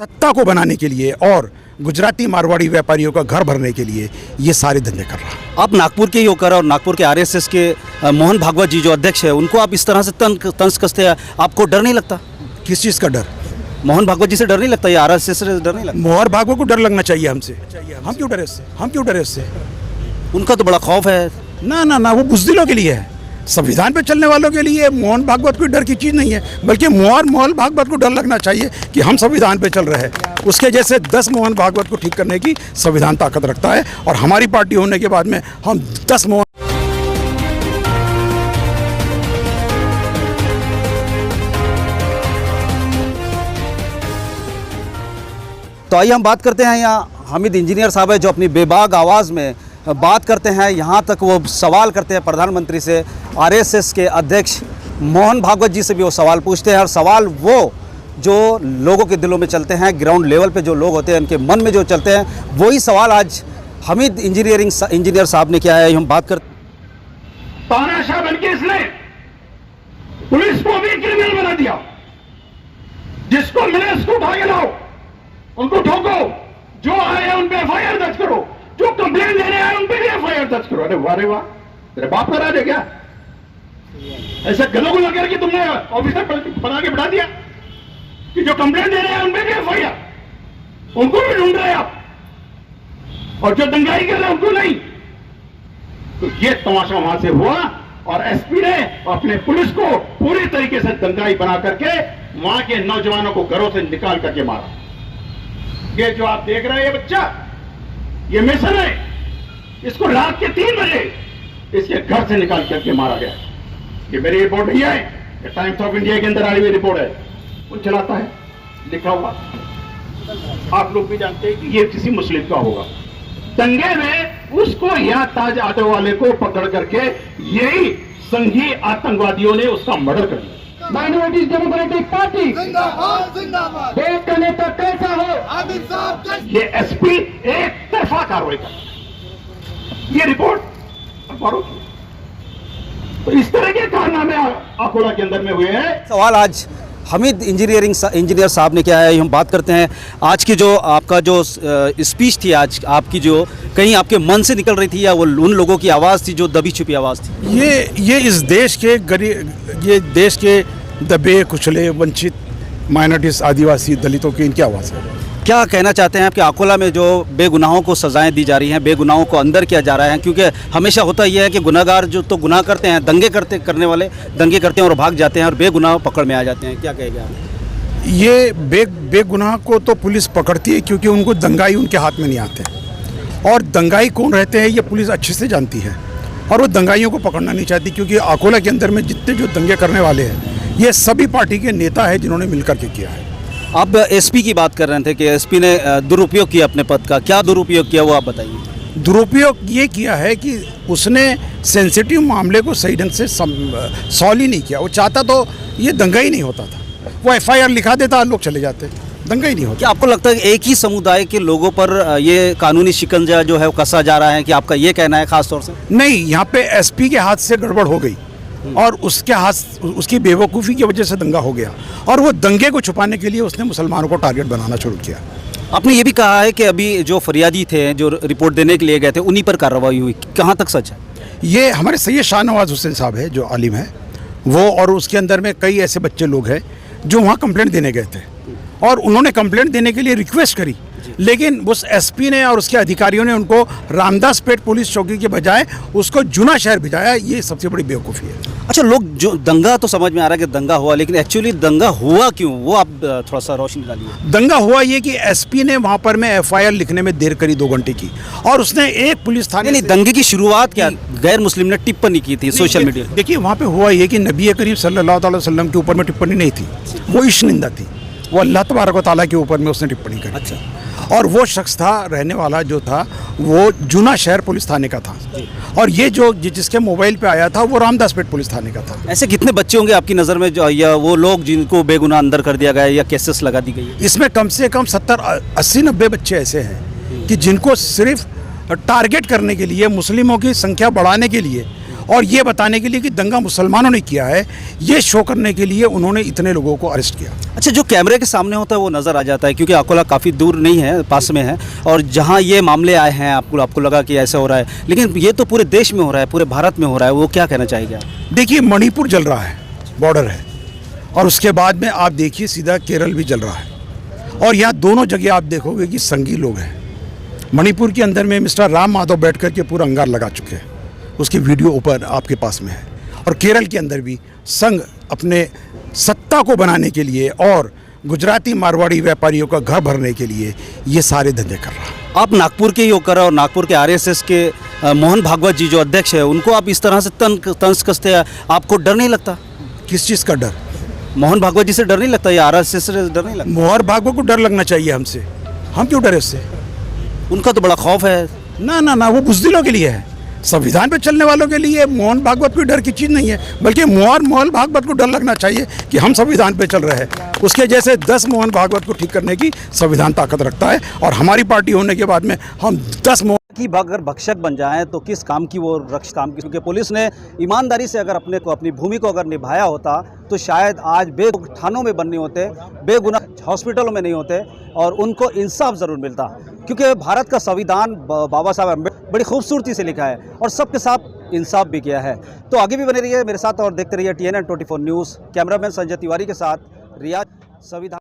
सत्ता को बनाने के लिए और गुजराती मारवाड़ी व्यापारियों का घर भरने के लिए ये सारे धंधे कर रहा है। आप नागपुर के ही होकर और नागपुर के आरएसएस के मोहन भागवत जी जो अध्यक्ष है उनको आप इस तरह से तंज कसते हैं, आपको डर नहीं लगता? किस चीज़ का डर? मोहन भागवत जी से डर नहीं लगता या आरएसएस से डर नहीं लगता? मोहन भागवत को डर लगना चाहिए हमसे। हम क्यों डरे उससे? हम क्यों डरे उससे? उनका तो बड़ा खौफ है। ना ना ना, वो बुज़दिलों के लिए है, संविधान पे चलने वालों के लिए मोहन भागवत कोई डर की चीज़ नहीं है, बल्कि मोहन भागवत को डर लगना चाहिए कि हम संविधान पे चल रहे हैं। उसके जैसे 10 मोहन भागवत को ठीक करने की संविधान ताकत रखता है और हमारी पार्टी होने के बाद में हम 10 मोहन। तो आइए हम बात करते हैं, यहाँ हामिद इंजीनियर साहब है जो अपनी बेबाक आवाज़ में बात करते हैं। यहाँ तक वो सवाल करते हैं प्रधानमंत्री से, आरएसएस के अध्यक्ष मोहन भागवत जी से भी वो सवाल पूछते हैं। और सवाल वो जो लोगों के दिलों में चलते हैं, ग्राउंड लेवल पे जो लोग होते हैं उनके मन में जो चलते हैं, वही सवाल आज हामिद इंजीनियर साहब ने किया है। हम बात करते तानाशाह बनके इसने पुलिस को भी क्रिमिनल बना दिया। जिसको मिले उसको उठा के लाओ, उनको ठोको, जो आए उन पे एफआईआर दर्ज करो, जो कंप्लेंट देने आए उन पे भी एफआईआर दर्ज करो। अरे वाह रे वाह, तेरे बाप का राज है क्या? ऐसे गलों को लगा के तुमने ऑफिसर बना के बिठा दिया कि जो कंप्लेंट देने आए उन पे भी एफआईआर, उनको भी ढूंढ रहे आप, और जो दंगाई कर रहे हैं उनको नहीं। तो ये तमाशा वहां से हुआ और एसपी ने अपने पुलिस को पूरी तरीके से दंगाई बना करके वहां के नौजवानों को घरों से निकाल करके मारा। ये जो आप देख रहे हैं ये बच्चा, ये मिशन है, इसको रात के 3 बजे इसके घर से निकाल करके मारा गया। ये मेरी रिपोर्ट नहीं है, ये टाइम्स ऑफ इंडिया के अंदर आई हुई रिपोर्ट है। वो चलाता है, लिखा हुआ, आप लोग भी जानते हैं कि ये किसी मुस्लिम का होगा। दंगे में उसको या ताज ऑटो वाले को पकड़ करके यही संघी आतंकवादियों ने उसका मर्डर कर दिया। माइनॉरिटीज डेमोक्रेटिक पार्टी जिंदाबाद जिंदाबाद। देश का नेता कैसा हो, ये एसपी एक तरफा कार्रवाई कर, ये रिपोर्ट अखबारों की। तो इस तरह के कारनामे अकोला के अंदर में हुए हैं। सवाल आज हामिद इंजीनियर साहब ने किया है। हम बात करते हैं आज की जो आपका जो स्पीच थी, आज आपकी जो कहीं आपके मन से निकल रही थी या वो उन लोगों की आवाज़ थी जो दबी छुपी आवाज़ थी? ये इस देश के गरीब, ये देश के दबे कुचले वंचित माइनॉरिटीज, आदिवासी, दलितों की इनकी आवाज़ है। क्या कहना चाहते हैं आपके अकोला में जो बेगुनाहों को सजाएं दी जा रही हैं, बेगुनाहों को अंदर किया जा रहा है? क्योंकि हमेशा होता यह है कि गुनाहगार जो तो गुनाह करते हैं, करने वाले दंगे करते हैं और भाग जाते हैं और बेगुनाह पकड़ में आ जाते हैं। क्या कहेंगे आप? ये बेगुनाह को तो पुलिस पकड़ती है क्योंकि उनको दंगाई उनके हाथ में नहीं आते, और दंगाई कौन रहते हैं ये पुलिस अच्छे से जानती है, और वो दंगाइयों को पकड़ना नहीं चाहती। क्योंकि अकोला के अंदर में जितने जो दंगे करने वाले हैं ये सभी पार्टी के नेता हैं जिन्होंने मिलकर के किया है। आप एसपी की बात कर रहे थे कि एसपी ने दुरुपयोग किया अपने पद का, क्या दुरुपयोग किया वो आप बताइए। दुरुपयोग ये किया है कि उसने सेंसिटिव मामले को सही ढंग से सॉल्व ही नहीं किया। वो चाहता तो ये दंगा ही नहीं होता था, वो एफआईआर लिखा देता, लोग चले जाते, दंगा ही नहीं होता। क्या आपको लगता है कि एक ही समुदाय के लोगों पर ये कानूनी शिकंजा जो है वो कसा जा रहा है, कि आपका ये कहना है खास तौर से? नहीं, यहाँ पे एसपी के हाथ से गड़बड़ हो गई और उसकी बेवकूफ़ी की वजह से दंगा हो गया, और वो दंगे को छुपाने के लिए उसने मुसलमानों को टारगेट बनाना शुरू किया। आपने ये भी कहा है कि अभी जो फरियादी थे जो रिपोर्ट देने के लिए गए थे उन्हीं पर कार्रवाई हुई, कहाँ तक सच है? ये हमारे सैयद शाहनवाज हुसैन साहब है जो आलिम है वो, और उसके अंदर में कई ऐसे बच्चे लोग हैं जो वहाँ कंप्लेंट देने गए थे और उन्होंने कंप्लेंट देने के लिए रिक्वेस्ट करी, लेकिन उस एसपी ने और उसके अधिकारियों ने उनको रामदासपेट पुलिस चौकी के बजाय उसको जूना शहर भिजाया। ये सबसे बड़ी बेवकूफ़ी है। अच्छा, लोग जो दंगा तो समझ में आ रहा है कि दंगा हुआ, लेकिन एक्चुअली दंगा हुआ क्यों, वो आप थोड़ा सा रोशनी डालिए। दंगा हुआ ये कि एसपी ने वहाँ पर में एफआईआर लिखने में देर करी 2 घंटे की, और उसने एक पुलिस थाने नहीं, दंगे की शुरुआत क्या गैर मुस्लिम ने टिप्पणी की थी सोशल मीडिया। देखिए, वहाँ पे हुआ ये कि नबी करीम सल्लल्लाहु अलैहि वसल्लम के ऊपर में टिप्पणी नहीं थी, वो इश्क निंदा थी, वो अल्लाह तबारक व तआला के ऊपर में उसने टिप्पणी करी। अच्छा, और वो शख्स था, रहने वाला जो था वो जूना शहर पुलिस थाने का था, और ये जो जिसके मोबाइल पे आया था वो रामदासपेट पुलिस थाने का था। ऐसे कितने बच्चे होंगे आपकी नज़र में जो, या वो लोग जिनको बेगुनाह अंदर कर दिया गया या केसेस लगा दी गई है? इसमें कम से कम 70, 80, 90 बच्चे ऐसे हैं कि जिनको सिर्फ टारगेट करने के लिए, मुस्लिमों की संख्या बढ़ाने के लिए और ये बताने के लिए कि दंगा मुसलमानों ने किया है, ये शो करने के लिए उन्होंने इतने लोगों को अरेस्ट किया। अच्छा, जो कैमरे के सामने होता है वो नज़र आ जाता है, क्योंकि अकोला काफ़ी दूर नहीं है, पास में है, और जहाँ ये मामले आए हैं आपको लगा कि ऐसा हो रहा है, लेकिन ये तो पूरे देश में हो रहा है, पूरे भारत में हो रहा है, वो क्या कहना चाहेंगे आप? देखिए, मणिपुर जल रहा है, बॉर्डर है, और उसके बाद में आप देखिए सीधा केरल भी जल रहा है, और यहाँ दोनों जगह आप देखोगे कि संगी लोग हैं। मणिपुर के अंदर में मिस्टर राम माधव बैठ कर के पूरा अंगार लगा चुके हैं, उसकी वीडियो ऊपर आपके पास में है। और केरल के अंदर भी संघ अपने सत्ता को बनाने के लिए और गुजराती मारवाड़ी व्यापारियों का घर भरने के लिए ये सारे धंधे कर रहा है। आप नागपुर के होकर और नागपुर के आरएसएस के मोहन भागवत जी जो अध्यक्ष है, उनको आप इस तरह से तंज कसते हैं, आपको डर नहीं लगता? किस चीज़ का डर? मोहन भागवत जी से डर नहीं लगता या आरएसएस से डर नहीं लगता? मोहन भागवत को डर लगना चाहिए हमसे, हम क्यों डरे उससे? उनका तो बड़ा खौफ है। ना ना ना, वो बुज़दिलों के लिए है, संविधान पे चलने वालों के लिए मोहन भागवत कोई डर की चीज़ नहीं है, बल्कि मोहन भागवत को डर लगना चाहिए कि हम संविधान पे चल रहे हैं। उसके जैसे 10 मोहन भागवत को ठीक करने की संविधान ताकत रखता है, और हमारी पार्टी होने के बाद में हम 10 मोहन कि अगर भक्षक बन जाएं तो किस काम की वो रक्ष काम की, क्योंकि पुलिस ने ईमानदारी से अगर अपनी भूमि को अगर निभाया होता तो शायद आज बेगुनाह थानों में बनने होते, बेगुनाह हॉस्पिटलों में नहीं होते, और उनको इंसाफ ज़रूर मिलता, क्योंकि भारत का संविधान बाबा साहब अम्बेडकर बड़ी खूबसूरती से लिखा है और सबके साथ इंसाफ भी किया है। तो आगे भी बने रहिए मेरे साथ और देखते रहिए TNN 24 news. Cameraman Sanjay Tiwari के साथ रियाज, संविधान।